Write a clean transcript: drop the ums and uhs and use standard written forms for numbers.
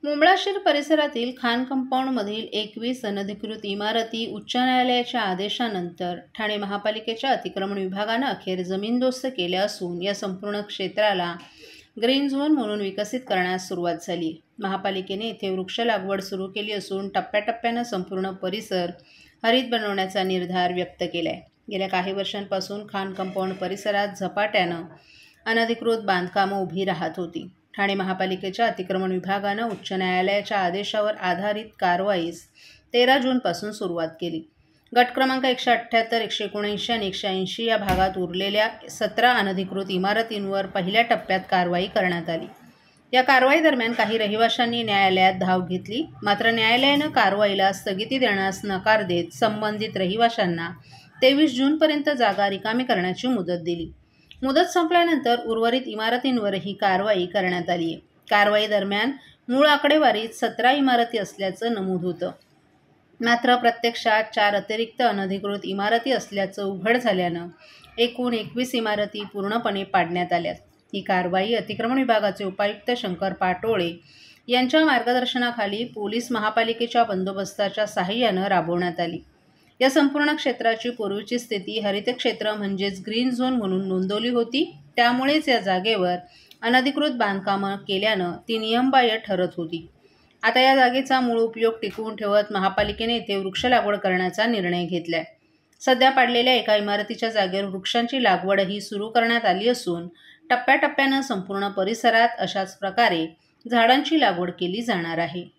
मुंबळाशीर परिसरातील खान कंपाऊंडमधील 21 अनधिकृत इमारती उच्च न्यायालयाच्या आदेशानंतर ठाणे महापालिकेच्या अतिक्रमण विभागानं अखेर जमीनदोस्त केल्या असून या संपूर्ण क्षेत्राला ग्रीन झोन म्हणून विकसित करण्यास सुरुवात झाली. महापालिकेने येथे वृक्ष लागवड सुरू केली असून टप्प्याटप्प्यानं संपूर्ण परिसर हरित बनवण्याचा निर्धार व्यक्त केलाय. गेल्या काही वर्षांपासून खान कंपाऊंड परिसरात झपाट्यानं अनधिकृत बांधकामं उभी राहत होती. ठाणे महापालिकेच्या अतिक्रमण विभागानं उच्च न्यायालयाच्या आदेशावर आधारित कारवाईस 13 जूनपासून सुरुवात केली. गट क्रमांक 178, 179 आणि 180 या भागात उरलेल्या 17 अनधिकृत इमारतींवर पहिल्या टप्प्यात कारवाई करण्यात आली. या कारवाई दरम्यान काही रहिवाशांनी न्यायालयात धाव घेतली. मात्र न्यायालयानं कारवाईला स्थगिती देण्यास नकार देत संबंधित रहिवाशांना 23 जूनपर्यंत जागा रिकामी करण्याची मुदत दिली. मुदत संपल्यानंतर उर्वरित इमारतींवरही कारवाई करण्यात आली आहे. कारवाई दरम्यान मूळ आकडेवारीत 17 इमारती असल्याचं नमूद होतं. मात्र प्रत्यक्षात 4 अतिरिक्त अनधिकृत इमारती असल्याचं उघड झाल्यानं एकूण 21 इमारती पूर्णपणे पाडण्यात आल्यात. ही कारवाई अतिक्रमण विभागाचे उपायुक्त शंकर पाटोळे यांच्या मार्गदर्शनाखाली पोलीस महापालिकेच्या बंदोबस्ताच्या साहाय्यानं राबवण्यात आली. या संपूर्ण क्षेत्राची पूर्वीची स्थिती हरित क्षेत्र म्हणजेच ग्रीन झोन म्हणून नोंदवली होती. त्यामुळेच या जागेवर अनधिकृत बांधकामं केल्यानं ती नियमबाह्य ठरत होती. आता या जागेचा मूळ उपयोग टिकवून ठेवत महापालिकेने येथे वृक्ष लागवड करण्याचा निर्णय घेतलाय. सध्या पाडलेल्या एका इमारतीच्या जागेवर वृक्षांची लागवडही सुरू करण्यात आली असून टप्प्याटप्प्यानं संपूर्ण परिसरात अशाच प्रकारे झाडांची लागवड केली जाणार आहे.